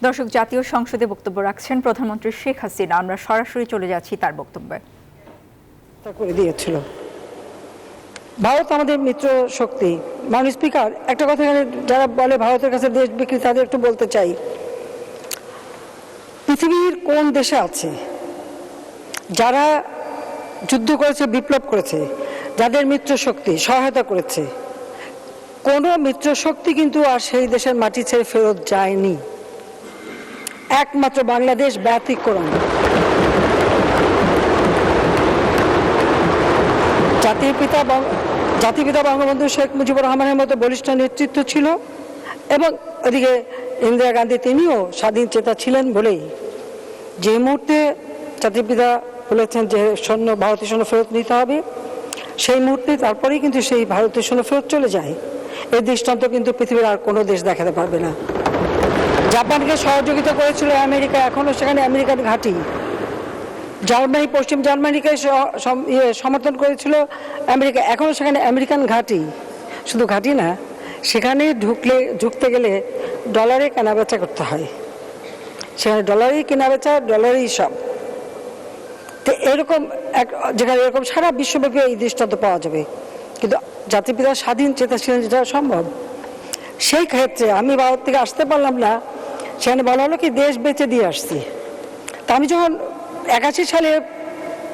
দর্শক, জাতীয় সংসদে বক্তব্য রাখছেন প্রধানমন্ত্রী শেখ হাসিনা। আমরা সরাসরি চলে যাচ্ছি তার বক্তব্যে। করে দিয়েছিল ভারত আমাদের মিত্র শক্তি। মাননীয় স্পিকার, একটা কথা যারা বলে ভারতের কাছে দেশ বিক্রি, তাদের একটু বলতে চাই, পৃথিবীর কোন দেশে আছে যারা যুদ্ধ করেছে, বিপ্লব করেছে, যাদের মিত্র শক্তি সহায়তা করেছে, কোন মিত্র শক্তি কিন্তু আর সেই দেশের মাটি ছেড়ে ফেরত যায়নি। একমাত্র বাংলাদেশ ব্যতিক্রম। জাতির পিতা বঙ্গবন্ধু শেখ মুজিবুর রহমানের মতো বলিষ্ঠ নেতৃত্ব ছিল, এবং ওদিকে ইন্দিরা গান্ধী, তিনিও স্বাধীন চেতা ছিলেন বলেই যে মুহূর্তে জাতির পিতা বলেছেন যে সৈন্য, ভারতীয় সৈন্য ফেরত নিতে হবে, সেই মুহূর্তে তারপরেই কিন্তু সেই ভারতীয় সৈন্য ফেরত চলে যায়। এই দৃষ্টান্ত কিন্তু পৃথিবীর আর কোনো দেশ দেখাতে পারবে না। জাপানকে সহযোগিতা করেছিল আমেরিকা, এখনও সেখানে আমেরিকান ঘাঁটি। জার্মানি, পশ্চিম জার্মানিকে সমর্থন করেছিল আমেরিকা, এখনও সেখানে আমেরিকান ঘাঁটি। শুধু ঘাঁটি না, সেখানে ঢুকতে গেলে ডলারে কেনাবেচা করতে হয়, সেখানে ডলারেই কেনাবেচা, ডলারেই সব। তো এরকম যেখানে এরকম সারা বিশ্বব্যাপী এই দৃষ্টান্ত পাওয়া যাবে, কিন্তু জাতিপিতা স্বাধীন চেতা ছিলেন, যেটা সম্ভব। সেই ক্ষেত্রে আমি ভারত থেকে আসতে পারলাম না, সেখানে বলা হলো কি দেশ বেচে দিয়ে আসছি। তা আমি যখন 81 সালে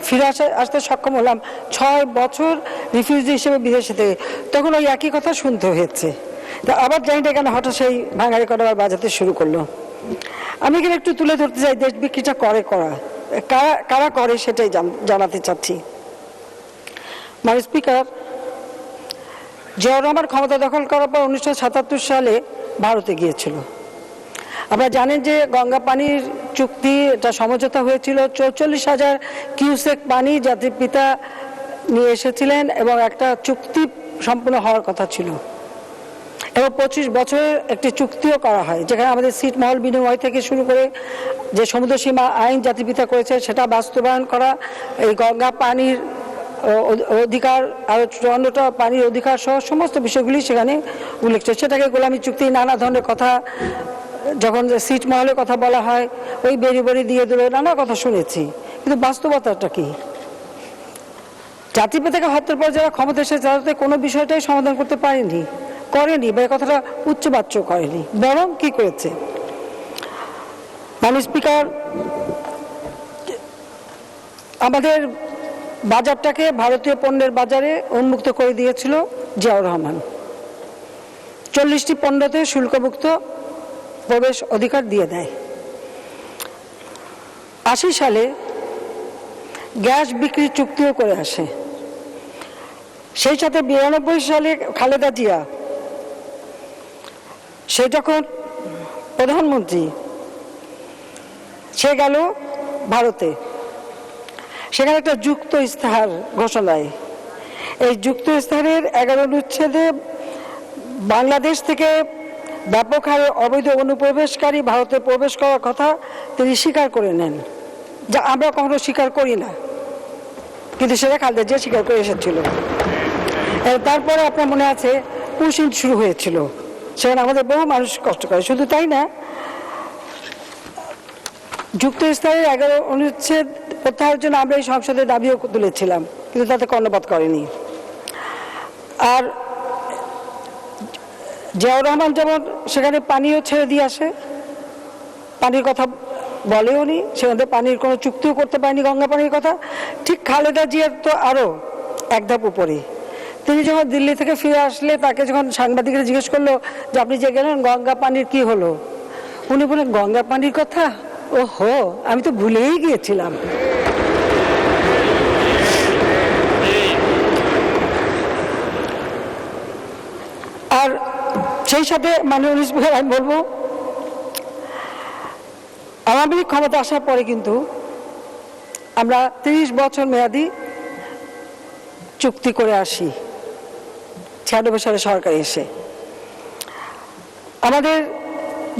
ফিরে আসতে সক্ষম হলাম, 6 বছর রিফিউজি হিসেবে বিদেশে থেকে, তখন ওই একই কথা শুনতে হয়েছে। তা আবার জানি না কেন হঠাৎ সেই ভাঙারি কথা আবার বাজাতে শুরু করলো। আমি এখানে একটু তুলে ধরতে চাই দেশ বিক্রিটা কারা করে সেটাই জানাতে চাচ্ছি। মাননীয় স্পিকার, জিয়াউর রহমান ক্ষমতা দখল করার পর 1977 সালে ভারতে গিয়েছিল। আপনারা জানেন যে গঙ্গা পানির চুক্তি, এটা সমঝোতা হয়েছিল, 44,000 কিউসেক পানি জাতির পিতা নিয়ে এসেছিলেন, এবং একটা চুক্তি সম্পূর্ণ হওয়ার কথা ছিল, এবং 25 বছরের একটি চুক্তিও করা হয়, যেখানে আমাদের ছিটমহল বিনিময় থেকে শুরু করে যে সমুদ্র সীমা আইন জাতির পিতা করেছে সেটা বাস্তবায়ন করা, এই গঙ্গা পানির অধিকার, আরও 54টা পানির অধিকার সহ সমস্ত বিষয়গুলি সেখানে উল্লেখ ছিল। সেটাকে গোলামী চুক্তি, নানা ধরনের কথা, যখন ছিটমহলের কথা বলা হয় ওই বেরি দিয়ে দেবে, নানা কথা শুনেছি, কিন্তু বাস্তবতাটা কি? জাতির পিতাকে হত্যার পর যারা ক্ষমতা এসেছে, তারা কোনো বিষয়টাই সমাধান করতে করেনি, বা কথাটা উচ্চবাচ্য করেনি, বরং কি করেছে? মাননীয় স্পিকার, আমাদের বাজারটাকে ভারতীয় পণ্যের বাজারে উন্মুক্ত করে দিয়েছিল জিয়াউর রহমান। 40টি পণ্যতে শুল্কমুক্ত প্রবেশ অধিকার দিয়ে দেয়। 80 সালে গ্যাস বিক্রির চুক্তিও করে আসে। সেই সাথে 92 সালে খালেদা জিয়া, সে যখন প্রধানমন্ত্রী, সে গেল ভারতে, সেখানে একটা যুক্ত ইস্তেহার ঘোষণায়, এই যুক্ত ইস্তেহারের 11 অনুচ্ছেদে বাংলাদেশ থেকে ব্যাপক হারে অবৈধ অনুপ্রবেশকারী ভারতে প্রবেশ করার কথা তিনি স্বীকার করে নেন, যা আমরা কখনো স্বীকার করি না, কিন্তু সেটা খালেদা জিয়া স্বীকার করে এসেছিল। তারপরে আপনার মনে আছে পুশিং শুরু হয়েছিল, সেখানে আমাদের বহু মানুষ কষ্ট করে। শুধু তাই না, যুক্ত ইস্তেহারের 11 অনুচ্ছেদ প্রত্যাহারের জন্য আমরা এই সংসদে দাবিও তুলেছিলাম, কিন্তু তাতে কর্ণপাত করেনি। আর জিয়াউর রহমান যেমন সেখানে পানিও ছেড়ে দিয়ে আসে, পানির কথা বলেও নি, সেখানে পানির কোনো চুক্তিও করতে পারেনি গঙ্গা পানির কথা, ঠিক খালেদা জিয়ার তো আরও এক ধাপ উপরে। তিনি যখন দিল্লি থেকে ফিরে আসলে, তাকে যখন সাংবাদিকরা জিজ্ঞেস করলো যে আপনি যে গেলেন গঙ্গা পানির কি হলো, উনি বলেন গঙ্গা পানির কথা, ওহো, আমি তো ভুলেই গিয়েছিলাম। আর সেই সাথে মাননীয় স্পিকার, আমি বলবো আওয়ামী লীগ ক্ষমতা আসার পরে কিন্তু আমরা 30 বছর মেয়াদি চুক্তি করে আসি। 96 সালে সরকার এসে আমাদের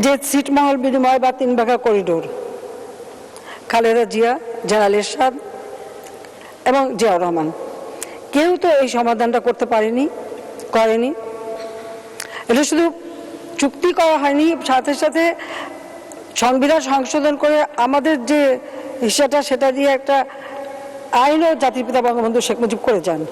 যে ছিটমহল বিনিময় বা 3 ভাগা করিডোর, খালেদা জিয়া, জেনারেল এরশাদ এবং জিয়াউর রহমান, কেউ তো এই সমাধানটা করতে করেনি। এটা শুধু চুক্তি করা হয়নি, সাথে সাথে সংবিধান সংশোধন করে আমাদের যে হিসাটা সেটা দিয়ে একটা আইনও জাতির পিতা বঙ্গবন্ধু শেখ মুজিব করে যান।